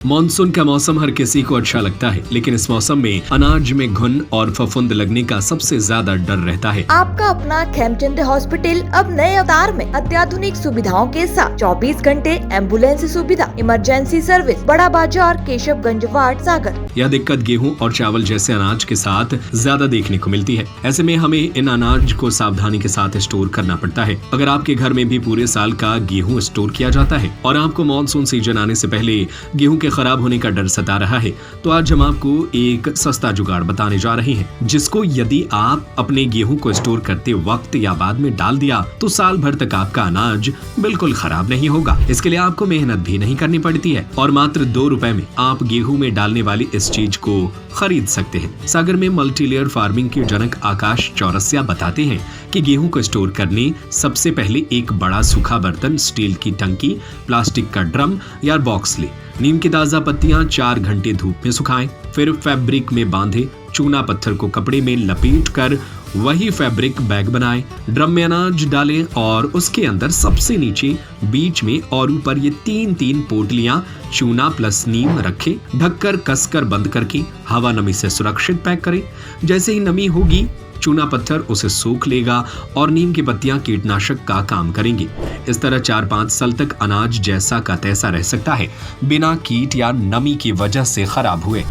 Monsoon का मौसम हर किसी को अच्छा लगता है, लेकिन इस मौसम में अनाज में घुन और फफूंद लगने का सबसे ज्यादा डर रहता है। आपका अपना खेमचंद हॉस्पिटल अब नए अवतार में अत्याधुनिक सुविधाओं के साथ 24 घंटे एम्बुलेंस सुविधा, इमरजेंसी सर्विस, बड़ा बाजार, केशवगंज वार्ड, सागर। यह दिक्कत गेहूं और चावल जैसे अनाज के साथ ज्यादा देखने को मिलती है। ऐसे में हमें इन अनाज को सावधानी के साथ स्टोर करना पड़ता है। अगर आपके घर में भी पूरे साल का गेहूं स्टोर किया जाता है और आपको मानसून सीजन आने से पहले गेहूं के खराब होने का डर सता रहा है, तो आज हम आपको एक सस्ता जुगाड़ बताने जा रहे हैं, जिसको यदि आप अपने गेहूं को स्टोर करते वक्त या बाद में डाल दिया तो साल भर तक आपका अनाज बिल्कुल खराब नहीं होगा। इसके लिए आपको मेहनत भी नहीं करनी पड़ती है और मात्र 2 रुपए में आप गेहूं में डालने वाली इस चीज को खरीद सकते हैं। सागर में मल्टीलेयर फार्मिंग के जनक आकाश चौरसिया बताते हैं कि गेहूं को स्टोर करने सबसे पहले एक बड़ा सूखा बर्तन, स्टील की टंकी, प्लास्टिक का ड्रम या बॉक्स ले। नीम की ताजा पत्तियां 4 घंटे धूप में सुखाएं, फिर फैब्रिक में बांधे, चूना पत्थर को कपड़े में लपेट कर वही फैब्रिक बैग बनाएं। ड्रम में अनाज डालें और उसके अंदर सबसे नीचे, बीच में और ऊपर ये 3-3 पोटलियां चूना प्लस नीम रखें। ढककर कसकर बंद करके हवा नमी से सुरक्षित पैक करें। जैसे ही नमी होगी, चूना पत्थर उसे सोख लेगा और नीम की पत्तियां कीटनाशक का काम करेंगी। इस तरह 4-5 साल तक अनाज जैसा का तैसा रह सकता है, बिना कीट या नमी की वजह से खराब हुए।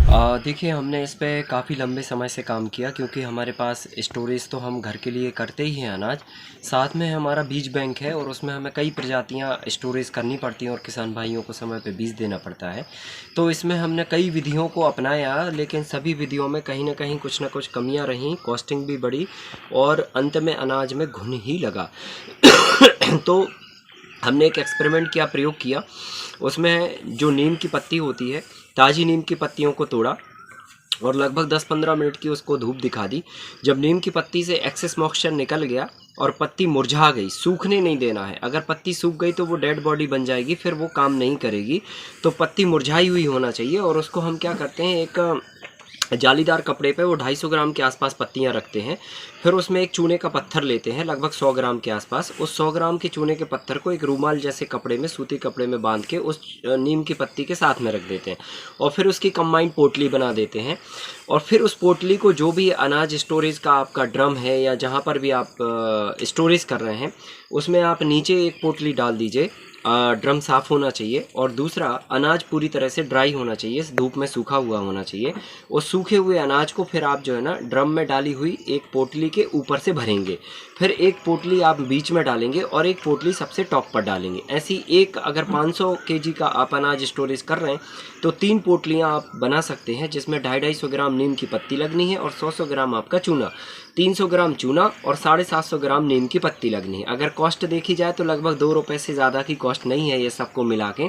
देखिए, हमने इस पे काफ़ी लंबे समय से काम किया, क्योंकि हमारे पास स्टोरेज तो हम घर के लिए करते ही हैं अनाज, साथ में हमारा बीज बैंक है और उसमें हमें कई प्रजातियां स्टोरेज करनी पड़ती हैं और किसान भाइयों को समय पे बीज देना पड़ता है। तो इसमें हमने कई विधियों को अपनाया, लेकिन सभी विधियों में कहीं ना कहीं कुछ ना कुछ कमियां रहीं, कॉस्टिंग भी बढ़ी और अंत में अनाज में घुन ही लगा। तो हमने एक एक्सपेरिमेंट किया, प्रयोग किया। उसमें जो नीम की पत्ती होती है, ताज़ी नीम की पत्तियों को तोड़ा और लगभग 10-15 मिनट की उसको धूप दिखा दी। जब नीम की पत्ती से एक्सेस मॉइस्चर निकल गया और पत्ती मुरझा गई, सूखने नहीं देना है। अगर पत्ती सूख गई तो वो डेड बॉडी बन जाएगी, फिर वो काम नहीं करेगी। तो पत्ती मुरझाई हुई होना चाहिए और उसको हम क्या करते हैं, एक जालीदार कपड़े पे वो 250 ग्राम के आसपास पत्तियां रखते हैं। फिर उसमें एक चूने का पत्थर लेते हैं, लगभग 100 ग्राम के आसपास। उस 100 ग्राम के चूने के पत्थर को एक रूमाल जैसे कपड़े में, सूती कपड़े में बांध के उस नीम की पत्ती के साथ में रख देते हैं और फिर उसकी कंबाइंड पोटली बना देते हैं। और फिर उस पोटली को, जो भी अनाज स्टोरेज का आपका ड्रम है या जहाँ पर भी आप स्टोरेज कर रहे हैं, उसमें आप नीचे एक पोटली डाल दीजिए। ड्रम साफ़ होना चाहिए और दूसरा, अनाज पूरी तरह से ड्राई होना चाहिए, धूप में सूखा हुआ होना चाहिए। उस सूखे हुए अनाज को फिर आप जो है ना, ड्रम में डाली हुई एक पोटली के ऊपर से भरेंगे। फिर एक पोटली आप बीच में डालेंगे और एक पोटली सबसे टॉप पर डालेंगे। ऐसी एक, अगर 500 केजी का आप अनाज स्टोरेज कर रहे हैं तो 3 पोटलियाँ आप बना सकते हैं, जिसमें 250 ग्राम नीम की पत्ती लगनी है और 100 ग्राम आपका चूना, 300 ग्राम चूना और 750 ग्राम नीम की पत्ती लगनी है। अगर कॉस्ट देखी जाए तो लगभग 2 रुपये से ज़्यादा की कॉस्ट नहीं है ये सबको मिला के।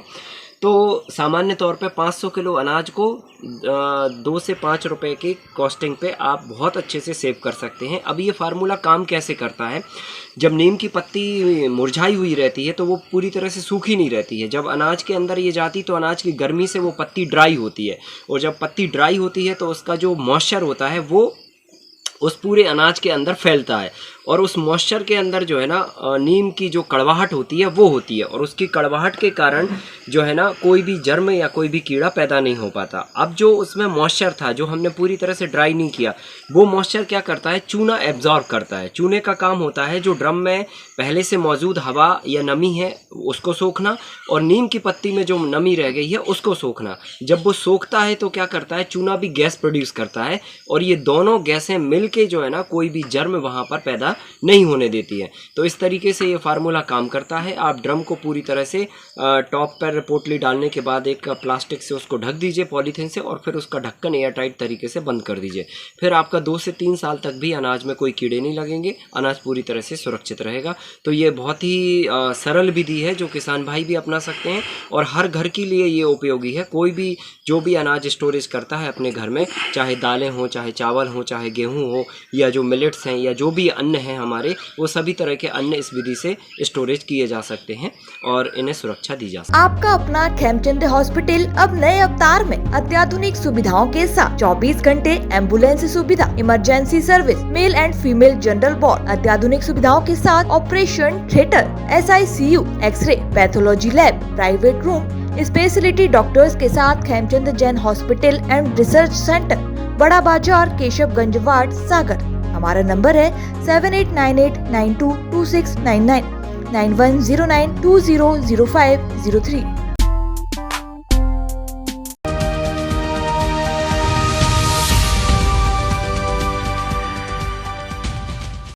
तो सामान्य तौर पे 500 किलो अनाज को 2 से 5 रुपए की कॉस्टिंग पे आप बहुत अच्छे से सेव कर सकते हैं। अब ये फार्मूला काम कैसे करता है, जब नीम की पत्ती मुरझाई हुई रहती है तो वो पूरी तरह से सूखी नहीं रहती है। जब अनाज के अंदर ये जाती तो अनाज की गर्मी से वो पत्ती ड्राई होती है और जब पत्ती ड्राई होती है तो उसका जो मॉइस्चर होता है वो उस पूरे अनाज के अंदर फैलता है और उस मॉइस्चर के अंदर जो है ना, नीम की जो कड़वाहट होती है वो होती है और उसकी कड़वाहट के कारण जो है ना, कोई भी जर्म या कोई भी कीड़ा पैदा नहीं हो पाता। अब जो उसमें मॉइस्चर था, जो हमने पूरी तरह से ड्राई नहीं किया, वो मॉइस्चर क्या करता है, चूना एब्जॉर्ब करता है। चूने का काम होता है जो ड्रम में पहले से मौजूद हवा या नमी है उसको सोखना और नीम की पत्ती में जो नमी रह गई है उसको सोखना। जब वो सोखता है तो क्या करता है, चूना भी गैस प्रोड्यूस करता है और ये दोनों गैसें मिलके जो है ना, कोई भी जर्म वहाँ पर पैदा नहीं होने देती है। तो इस तरीके से ये फार्मूला काम करता है। आप ड्रम को पूरी तरह से टॉप पर पोटली डालने के बाद एक प्लास्टिक से उसको ढक दीजिए, पॉलीथीन से, और फिर उसका ढक्कन एयर टाइट तरीके से बंद कर दीजिए। फिर आपका 2 से 3 साल तक भी अनाज में कोई कीड़े नहीं लगेंगे, अनाज पूरी तरह से सुरक्षित रहेगा। तो ये बहुत ही सरल विधि है जो किसान भाई भी अपना सकते हैं और हर घर के लिए ये उपयोगी है। कोई भी जो भी अनाज स्टोरेज करता है अपने घर में, चाहे दालें हों, चाहे चावल हों, चाहे गेहूँ हो या जो मिलेट्स हैं या जो भी अन्न है हमारे, वो सभी तरह के अन्न इस विधि से स्टोरेज किए जा सकते हैं और इन्हें सुरक्षा दी जा सकती है। आपका अपना खेमचंद हॉस्पिटल अब नए अवतार में अत्याधुनिक सुविधाओं के साथ 24 घंटे एम्बुलेंस सुविधा, emergency service, male and female general ward, अत्याधुनिक सुविधाओं के साथ operation theatre, SICU, x ray, pathology lab, private room, speciality doctors के साथ Khemchand Jain hospital and research centre, Bada Bazar, Keshavganj ward, सागर। हमारा नंबर है 7898922699, 9109200503।